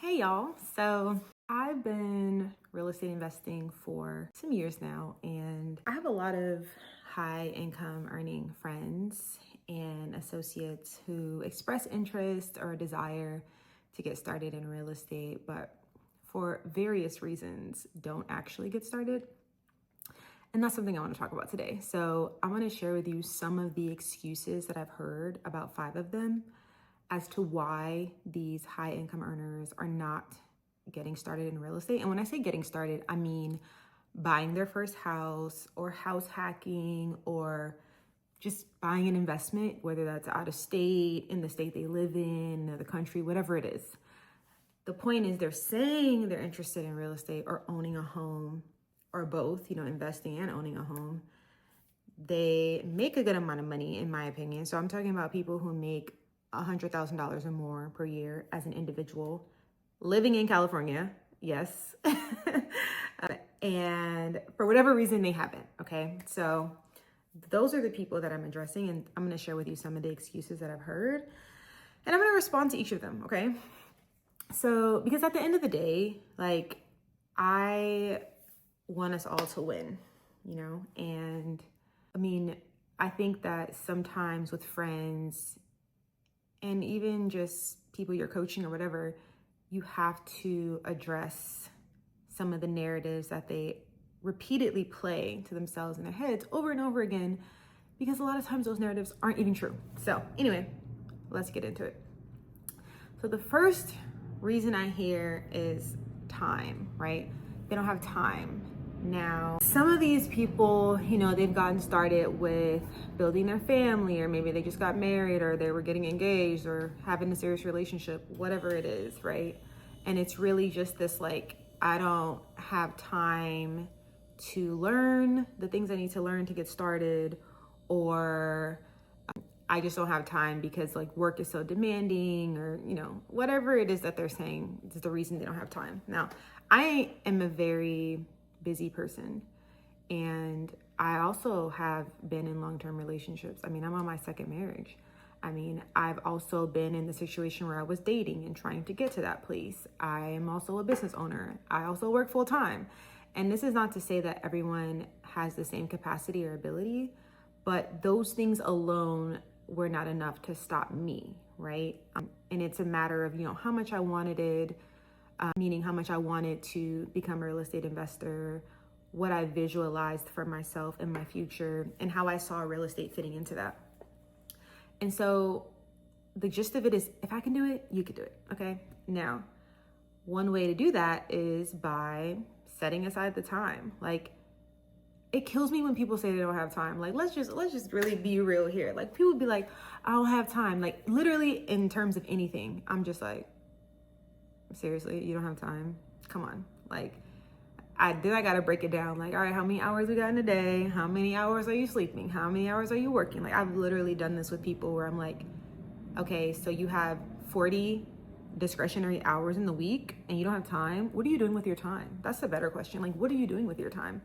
Hey y'all. So I've been real estate investing for some years now, and I have a lot of high income earning friends and associates who express interest or desire to get started in real estate, but for various reasons don't actually get started. And that's something I want to talk about today. So I want to share with you some of the excuses that I've heard, about 5 of them, as to why these high income earners are not getting started in real estate. And when I say getting started, I mean buying their first house or house hacking or just buying an investment, whether that's out of state, in the state they live in, the country, whatever it is. The point is they're saying they're interested in real estate or owning a home or both, investing and owning a home. They make a good amount of money, in my opinion. So I'm talking about people who make $100,000 or more per year as an individual living in California. Yes. And for whatever reason they haven't. Okay. So those are the people that I'm addressing, and I'm going to share with you some of the excuses that I've heard, and I'm going to respond to each of them. Okay. So, because at the end of the day, I want us all to win, and I think that sometimes with friends and even just people you're coaching or whatever, you have to address some of the narratives that they repeatedly play to themselves in their heads over and over again, because a lot of times those narratives aren't even true. So anyway, let's get into it. So the first reason I hear is time, right? They don't have time. Now, some of these people, they've gotten started with building their family, or maybe they just got married, or they were getting engaged, or having a serious relationship, whatever it is, right? And it's really just this, I don't have time to learn the things I need to learn to get started, or I just don't have time because work is so demanding, or, whatever it is that they're saying is the reason they don't have time. Now, I am a very busy person, and I also have been in long-term relationships. I'm on my second marriage. I've also been in the situation where I was dating and trying to get to that place. I am also a business owner. I also work full time. And this is not to say that everyone has the same capacity or ability, but those things alone were not enough to stop me, right? And it's a matter of, how much I wanted it, meaning how much I wanted to become a real estate investor, what I visualized for myself in my future, and how I saw real estate fitting into that. And so the gist of it is, if I can do it, you can do it, okay? Now, one way to do that is by setting aside the time. It kills me when people say they don't have time. Let's just really be real here. People be like, I don't have time. Literally in terms of anything, I'm just like, seriously, you don't have time? Come on. I gotta break it down. All right, how many hours we got in a day? How many hours are you sleeping? How many hours are you working? I've literally done this with people where I'm like, okay, so you have 40 discretionary hours in the week and you don't have time. What are you doing with your time? That's the better question. What are you doing with your time?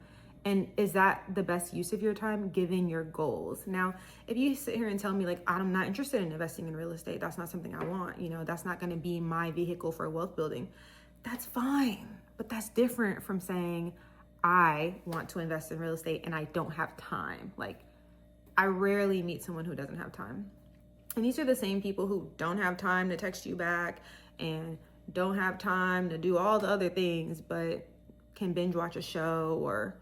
And is that the best use of your time given your goals? Now, if you sit here and tell me I'm not interested in investing in real estate, that's not something I want, that's not going to be my vehicle for wealth building, that's fine. But that's different from saying I want to invest in real estate and I don't have time. I rarely meet someone who doesn't have time. And these are the same people who don't have time to text you back and don't have time to do all the other things, but can binge watch a show or,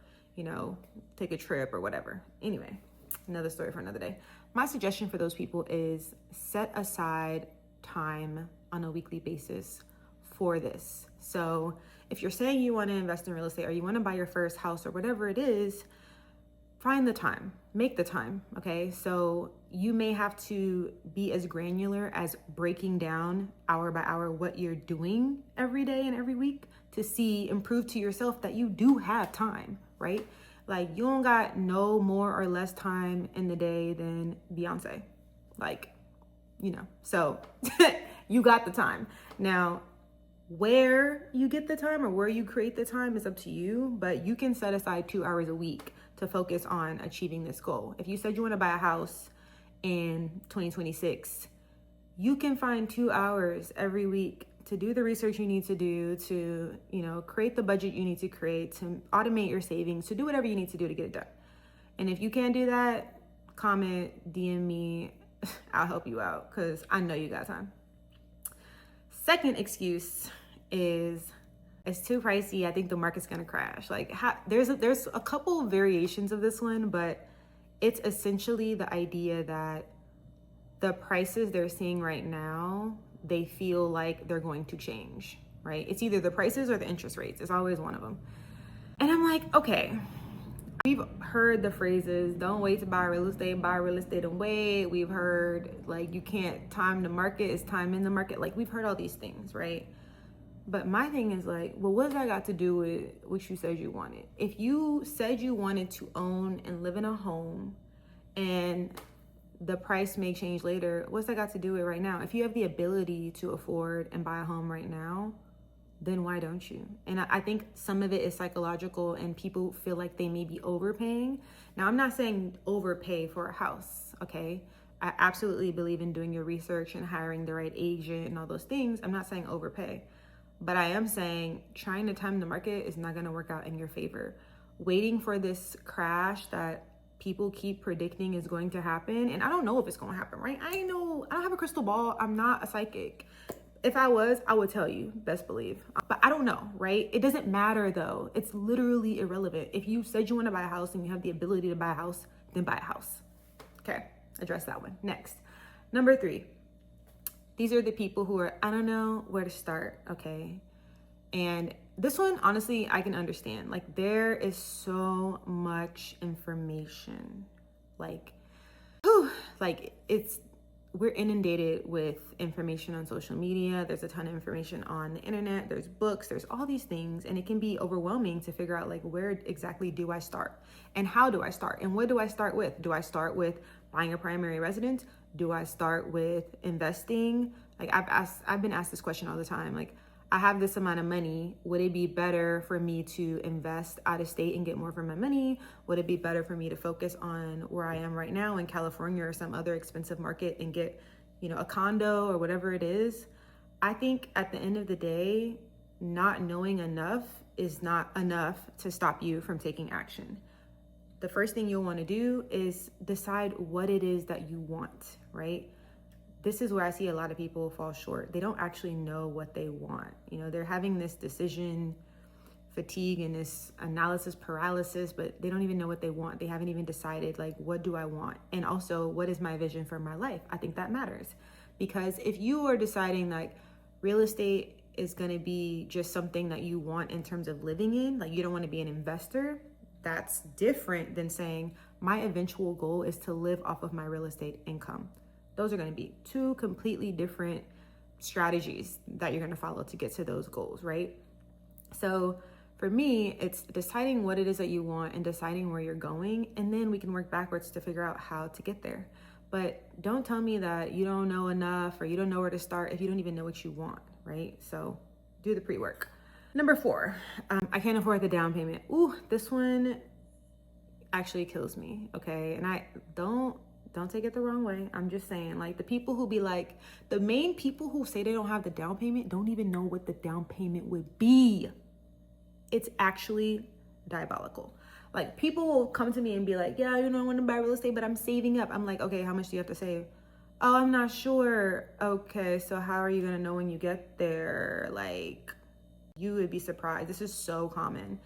take a trip or whatever. Anyway, another story for another day. My suggestion for those people is set aside time on a weekly basis for this. So if you're saying you want to invest in real estate or you want to buy your first house or whatever it is, find the time, make the time. Okay. So you may have to be as granular as breaking down hour by hour what you're doing every day and every week to improve to yourself that you do have time, right? You don't got no more or less time in the day than Beyonce. So you got the time. Now, where you get the time or where you create the time is up to you, but you can set aside 2 hours a week to focus on achieving this goal. If you said you want to buy a house in 2026, you can find 2 hours every week to do the research you need to do, to, create the budget you need to create, to automate your savings, to do whatever you need to do to get it done. And if you can't do that, comment, DM me, I'll help you out because I know you got time. Second excuse is it's too pricey. I think the market's gonna crash. Like there's a couple variations of this one, but it's essentially the idea that the prices they're seeing right now, they feel like they're going to change, right? It's either the prices or the interest rates. It's always one of them. And I'm like, okay, we've heard the phrases, don't wait to buy real estate and wait. We've heard like, you can't time the market, it's time in the market. Like we've heard all these things, right? But my thing is like, well, what does that got to do with what you said you wanted? If you said you wanted to own and live in a home and the price may change later, what's that got to do with right now? If you have the ability to afford and buy a home right now, then why don't you? And I think some of it is psychological and people feel like they may be overpaying. Now, I'm not saying overpay for a house, okay? I absolutely believe in doing your research and hiring the right agent and all those things. I'm not saying overpay, but I am saying trying to time the market is not gonna work out in your favor. Waiting for this crash that people keep predicting is going to happen, and I don't know if it's gonna happen, right? I don't have a crystal ball. I'm not a psychic. If I was, I would tell you, best believe. But I don't know, right? It doesn't matter though. It's literally irrelevant. If you said you want to buy a house and you have the ability to buy a house, then buy a house. Okay, address that one. Next, number 3. These are the people who are, I don't know where to start, okay? And this one, honestly, I can understand. Like there is so much information. We're inundated with information on social media. There's a ton of information on the internet. There's books, there's all these things. And it can be overwhelming to figure out like, where exactly do I start? And how do I start? And what do I start with? Do I start with buying a primary residence? Do I start with investing? Like I've been asked this question all the time. Like, I have this amount of money. Would it be better for me to invest out of state and get more for my money? Would it be better for me to focus on where I am right now in California or some other expensive market and get, a condo or whatever it is? I think at the end of the day, not knowing enough is not enough to stop you from taking action. The first thing you'll want to do is decide what it is that you want, right? This is where I see a lot of people fall short. They don't actually know what they want. They're having this decision fatigue and this analysis paralysis, but they don't even know what they want. They haven't even decided, like, what do I want? And also, what is my vision for my life? I think that matters. Because if you are deciding like real estate is going to be just something that you want in terms of living in, like you don't want to be an investor, that's different than saying my eventual goal is to live off of my real estate income. Those are going to be 2 completely different strategies that you're going to follow to get to those goals, right? So for me, it's deciding what it is that you want and deciding where you're going, and then we can work backwards to figure out how to get there. But don't tell me that you don't know enough or you don't know where to start if you don't even know what you want, right? So do the pre-work. Number 4, I can't afford the down payment. Ooh, this one actually kills me, okay? And I don't take it the wrong way. I'm just saying, like, the people who be like, the main people who say they don't have the down payment don't even know what the down payment would be. It's actually diabolical. Like, people will come to me and be like, yeah, I want to buy real estate, but I'm saving up. I'm like, okay, how much do you have to save? Oh, I'm not sure. Okay, so how are you going to know when you get there? Like, you would be surprised. This is so common.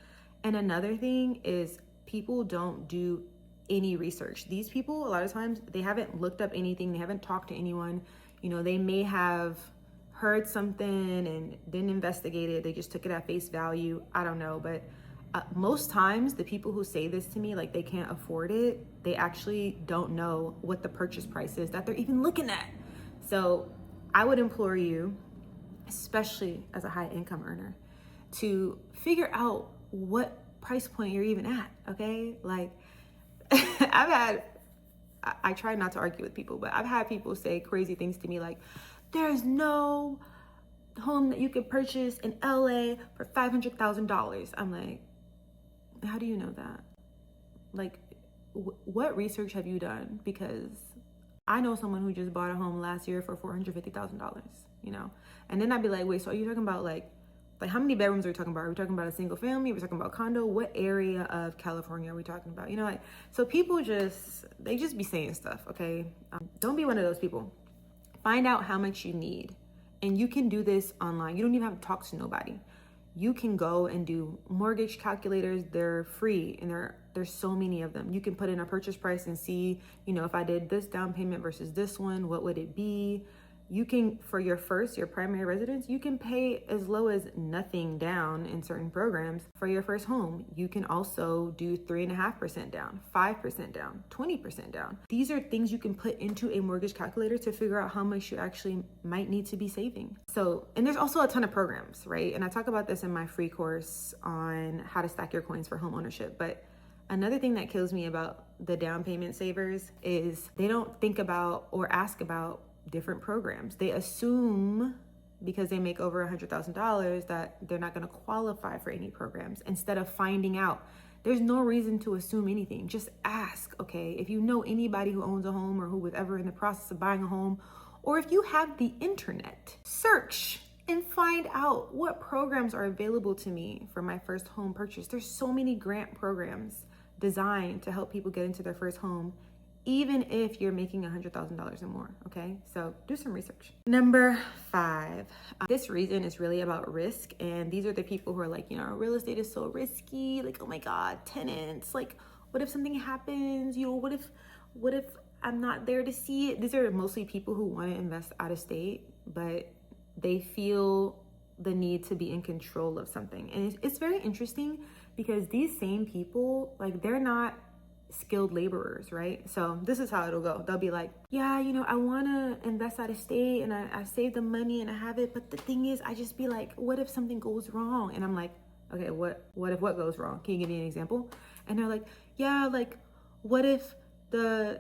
And another thing is people don't do any research. These people, a lot of times, they haven't looked up anything. They haven't talked to anyone. They may have heard something and didn't investigate it. They just took it at face value. I don't know. But most times the people who say this to me, like they can't afford it, they actually don't know what the purchase price is that they're even looking at. So I would implore you, especially as a high income earner, to figure out what price point you're even at, okay? Like, I try not to argue with people, but I've had people say crazy things to me like, there's no home that you could purchase in LA for $500,000. I'm like, how do you know that? Like, what research have you done? Because I know someone who just bought a home last year for $450,000. you know? And then I'd be like, wait, so are you talking about like how many bedrooms are we talking about? Are we talking about a single family? Are we talking about condo? What area of California are we talking about? You know, like, so people they just be saying stuff, okay? Don't be one of those people. Find out how much you need. And you can do this online. You don't even have to talk to nobody. You can go and do mortgage calculators. They're free, and there's so many of them. You can put in a purchase price and see, you know, if I did this down payment versus this one, what would it be? You can, for your primary residence, you can pay as low as nothing down in certain programs for your first home. You can also do 3.5% down, 5% down, 20% down. These are things you can put into a mortgage calculator to figure out how much you actually might need to be saving. So, and there's also a ton of programs, right? And I talk about this in my free course on how to stack your coins for home ownership. But another thing that kills me about the down payment savers is they don't think about or ask about different programs. They assume because they make over $100,000 that they're not going to qualify for any programs, instead of finding out. There's no reason to assume anything. Just ask, okay? If you know anybody who owns a home or who was ever in the process of buying a home, or if you have the internet, search and find out what programs are available to me for my first home purchase. There's so many grant programs designed to help people get into their first home, even if you're making $100,000 or more, okay? So do some research. Number 5, this reason is really about risk. And these are the people who are like, you know, real estate is so risky. Like, oh my God, tenants, like, what if something happens? You know, what if I'm not there to see it? These are mostly people who want to invest out of state, but they feel the need to be in control of something. And it's very interesting because these same people, like, they're not skilled laborers, right? So this is how it'll go. They'll be like, yeah, you know, I want to invest out of state and I save the money and I have it. But the thing is, I just be like, what if something goes wrong? And I'm like, okay, what if what goes wrong? Can you give me an example? And they're like, yeah, like, what if the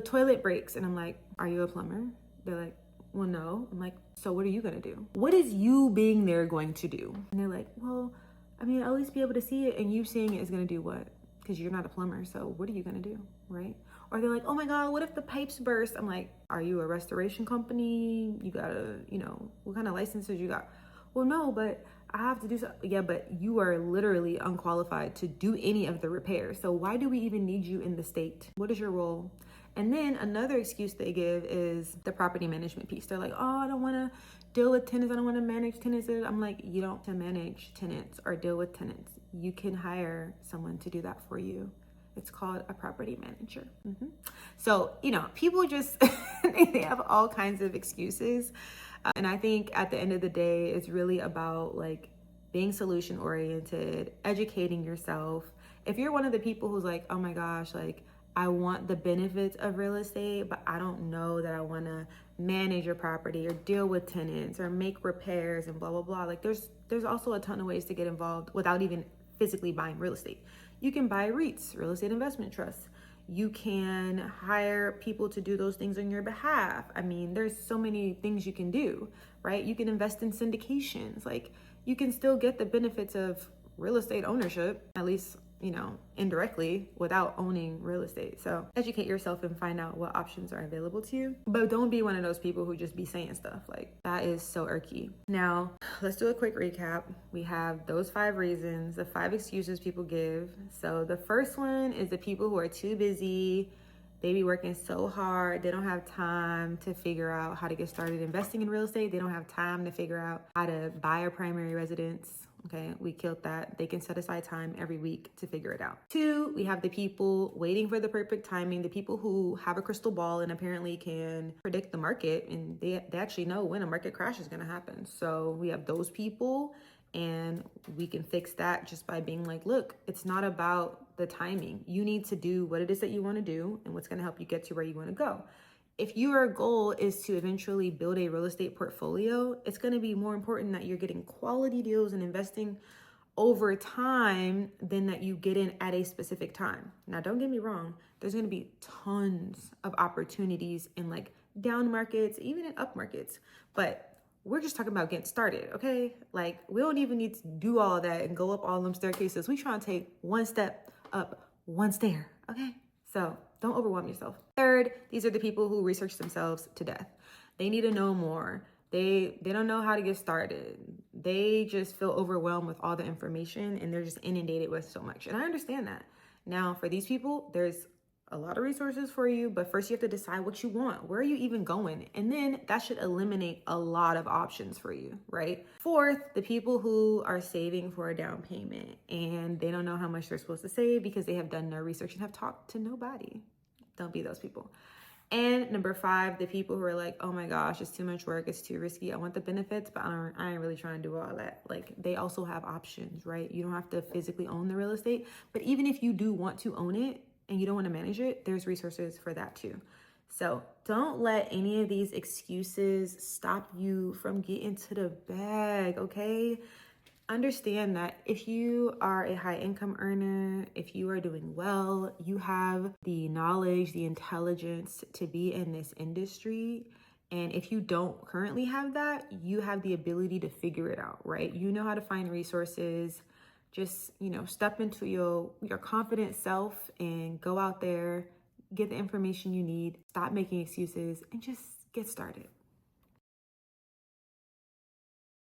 toilet breaks? And I'm like, are you a plumber? They're like, well, no. I'm like, so what are you going to do? What is you being there going to do? And they're like, well, I mean, I'll at least be able to see it. And you seeing it is going to do what? Because you're not a plumber, so what are you gonna do, right? Or they're like, oh my God, what if the pipes burst? I'm like, are you a restoration company? You gotta, you know, what kind of licenses you got? Well, no, but I have to do so. Yeah, but you are literally unqualified to do any of the repairs. So why do we even need you in the state? What is your role? And then another excuse they give is the property management piece. They're like, oh, I don't wanna deal with tenants. I don't wanna manage tenants. I'm like, you don't have to manage tenants or deal with tenants. You can hire someone to do that for you. It's called a property manager. So, you know, people just, they have all kinds of excuses. And I think at the end of the day, it's really about like being solution oriented, educating yourself. If you're one of the people who's like, oh my gosh, like, I want the benefits of real estate, but I don't know that I want to manage your property or deal with tenants or make repairs and blah, blah, blah. Like there's also a ton of ways to get involved without even physically buying real estate. You can buy REITs, real estate investment trusts. You can hire people to do those things on your behalf. I mean, there's so many things you can do, right? You can invest in syndications. Like, you can still get the benefits of real estate ownership, at least, you know, indirectly, without owning real estate. So educate yourself and find out what options are available to you. But don't be one of those people who just be saying stuff. Like, that is so irky. Now, let's do a quick recap. We have those 5 reasons, the 5 excuses people give. So the first one is the people who are too busy. They be working so hard. They don't have time to figure out how to get started investing in real estate. They don't have time to figure out how to buy a primary residence. Okay, we killed that. They can set aside time every week to figure it out. 2, we have the people waiting for the perfect timing, the people who have a crystal ball and apparently can predict the market, and they actually know when a market crash is gonna happen. So we have those people, and we can fix that just by being like, look, it's not about the timing. You need to do what it is that you wanna do and what's gonna help you get to where you wanna go. If your goal is to eventually build a real estate portfolio, it's going to be more important that you're getting quality deals and investing over time than that you get in at a specific time. Now, don't get me wrong. There's going to be tons of opportunities in like down markets, even in up markets. But we're just talking about getting started, okay? Like, we don't even need to do all of that and go up all them staircases. We trying to take one step up, one stair, okay? So don't overwhelm yourself. 3rd, these are the people who research themselves to death. They need to know more. They don't know how to get started. They just feel overwhelmed with all the information and they're just inundated with so much. And I understand that. Now, for these people, there's a lot of resources for you, but first you have to decide what you want. Where are you even going? And then that should eliminate a lot of options for you, right? Fourth, the people who are saving for a down payment and they don't know how much they're supposed to save because they have done no research and have talked to nobody. Don't be those people. And number five, the people who are like, oh my gosh, it's too much work, it's too risky. I want the benefits, but I ain't really trying to do all that. Like, they also have options, right? You don't have to physically own the real estate, but even if you do want to own it and you don't want to manage it, there's resources for that too. So don't let any of these excuses stop you from getting to the bag, okay? Understand that if you are a high income earner, if you are doing well, you have the knowledge, the intelligence to be in this industry. And if you don't currently have that, you have the ability to figure it out, right? You know how to find resources. Just, step into your confident self and go out there, get the information you need, stop making excuses, and just get started.